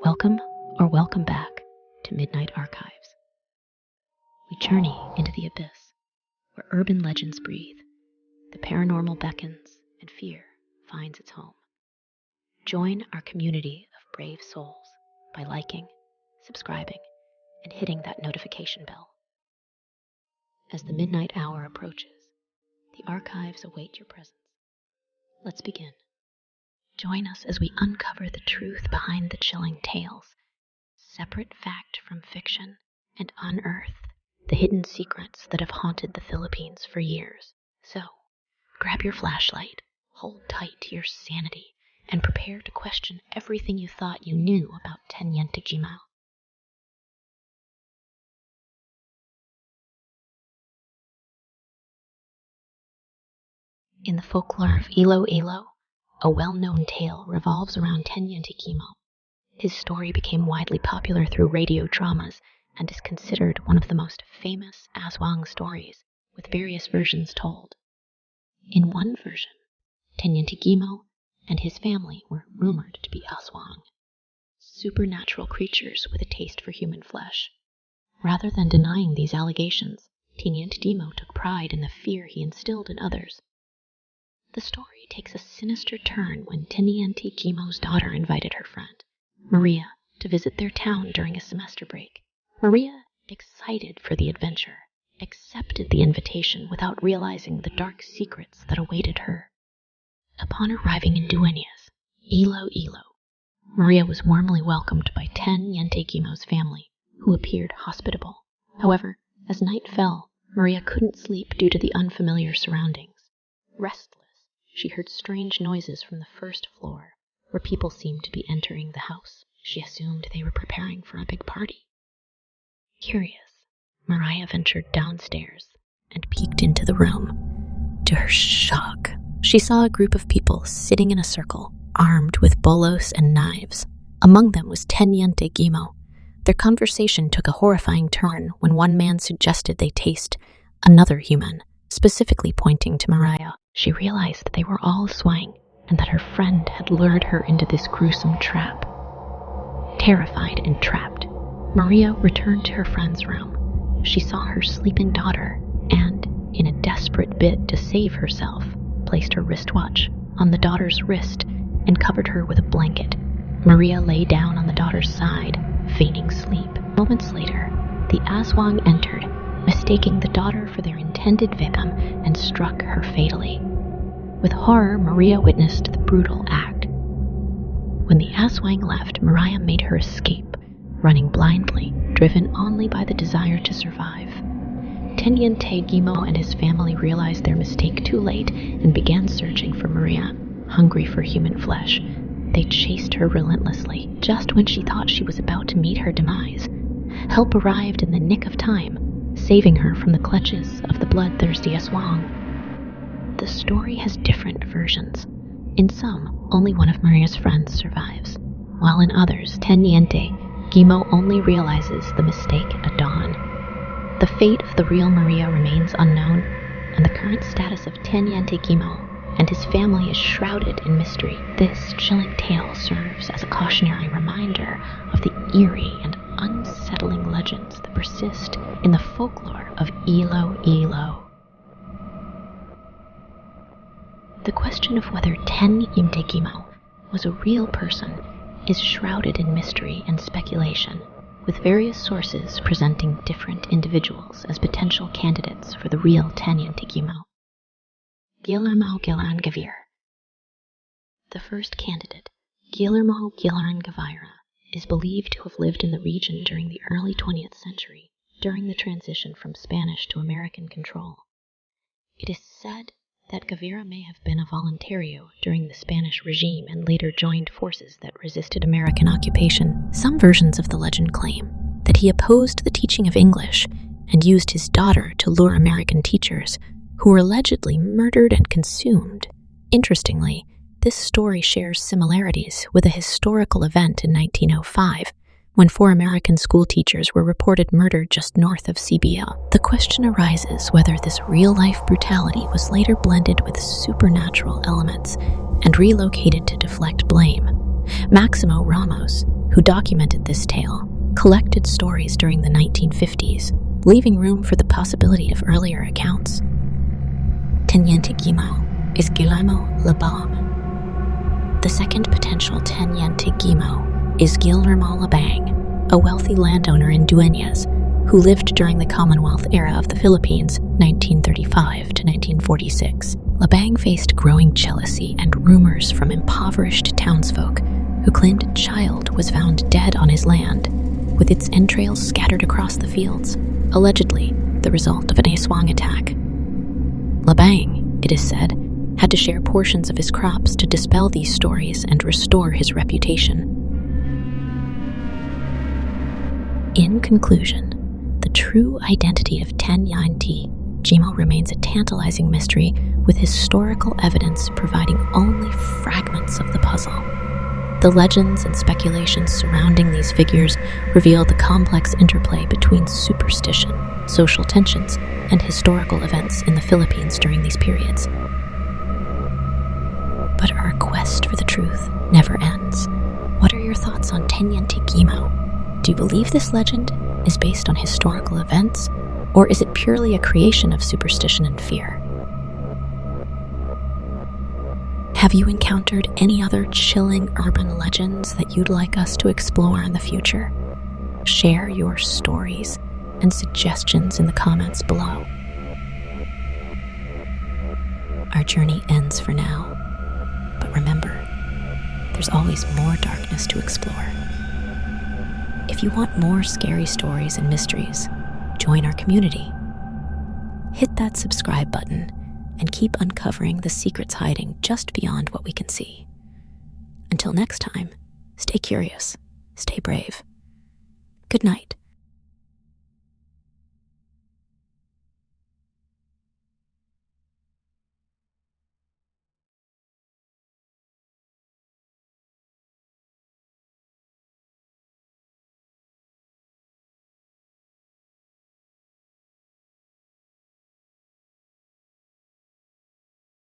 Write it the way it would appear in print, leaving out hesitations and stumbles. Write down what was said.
Welcome or welcome back to Midnight Archives. We journey into the abyss where urban legends breathe, the paranormal beckons, and fear finds its home. Join our community of brave souls by liking, subscribing, and hitting that notification bell. As the midnight hour approaches, the archives await your presence. Let's begin. Join us as we uncover the truth behind the chilling tales, separate fact from fiction, and unearth the hidden secrets that have haunted the Philippines for years. So, grab your flashlight, hold tight to your sanity, and prepare to question everything you thought you knew about Teniente Gimo. In the folklore of Iloilo, a well-known tale revolves around Teniente Gimo. His story became widely popular through radio dramas and is considered one of the most famous aswang stories, with various versions told. In one version, Teniente Gimo and his family were rumored to be aswang, supernatural creatures with a taste for human flesh. Rather than denying these allegations, Teniente Gimo took pride in the fear he instilled in others. The story takes a sinister turn when Teniente Gimo's daughter invited her friend, Maria, to visit their town during a semester break. Maria, excited for the adventure, accepted the invitation without realizing the dark secrets that awaited her. Upon arriving in Dueñas, Iloilo, Maria was warmly welcomed by Teniente Gimo's family, who appeared hospitable. However, as night fell, Maria couldn't sleep due to the unfamiliar surroundings. Restless, she heard strange noises from the first floor, where people seemed to be entering the house. She assumed they were preparing for a big party. Curious, Maria ventured downstairs and peeked into the room. To her shock, she saw a group of people sitting in a circle, armed with bolos and knives. Among them was Teniente Gimo. Their conversation took a horrifying turn when one man suggested they taste another human, specifically pointing to Maria. She realized they were all swang and that her friend had lured her into this gruesome trap. Terrified and trapped, Maria returned to her friend's room. She saw her sleeping daughter and, in a desperate bid to save herself, placed her wristwatch on the daughter's wrist and covered her with a blanket. Maria lay down on the daughter's side, feigning sleep. Moments later, the aswang entered, mistaking the daughter for their intended victim, and struck her fatally. With horror, Maria witnessed the brutal act. When the aswang left, Maria made her escape, running blindly, driven only by the desire to survive. Teniente Gimo and his family realized their mistake too late and began searching for Maria, hungry for human flesh. They chased her relentlessly, just when she thought she was about to meet her demise. Help arrived in the nick of time, saving her from the clutches of the bloodthirsty aswang. The story has different versions. In some, only one of Maria's friends survives, while in others, Teniente Gimo only realizes the mistake at dawn. The fate of the real Maria remains unknown, and the current status of Teniente Gimo and his family is shrouded in mystery. This chilling tale serves as a cautionary reminder of the eerie and unsettling legends that persist in the folklore of Iloilo. The question of whether Teniente Gimo was a real person is shrouded in mystery and speculation, with various sources presenting different individuals as potential candidates for the real Teniente Gimo. Guillermo Gavira. The first candidate, Guillermo Gavira, is believed to have lived in the region during the early 20th century, during the transition from Spanish to American control. It is said that Gavira may have been a voluntario during the Spanish regime and later joined forces that resisted American occupation. Some versions of the legend claim that he opposed the teaching of English and used his daughter to lure American teachers, who were allegedly murdered and consumed. Interestingly, this story shares similarities with a historical event in 1905, when 4 American school teachers were reported murdered just north of Cebia. The question arises whether this real-life brutality was later blended with supernatural elements and relocated to deflect blame. Maximo Ramos, who documented this tale, collected stories during the 1950s, leaving room for the possibility of earlier accounts. Teniente Gimo is Guillermo Labang. The second potential Teniente Gimo is Guillermo Labang, a wealthy landowner in Dueñas who lived during the Commonwealth era of the Philippines, 1935 to 1946. Labang faced growing jealousy and rumors from impoverished townsfolk who claimed a child was found dead on his land, with its entrails scattered across the fields, allegedly the result of an aswang attack. Labang, it is said, had to share portions of his crops to dispel these stories and restore his reputation. In conclusion, the true identity of Teniente Gimo remains a tantalizing mystery, with historical evidence providing only fragments of the puzzle. The legends and speculations surrounding these figures reveal the complex interplay between superstition, social tensions, and historical events in the Philippines during these periods. But our quest for the truth never ends. What are your thoughts on Teniente Gimo? Do you believe this legend is based on historical events, or is it purely a creation of superstition and fear? Have you encountered any other chilling urban legends that you'd like us to explore in the future? Share your stories and suggestions in the comments below. Our journey ends for now, but remember, there's always more darkness to explore. If you want more scary stories and mysteries, join our community. Hit that subscribe button and keep uncovering the secrets hiding just beyond what we can see. Until next time, stay curious, stay brave. Good night.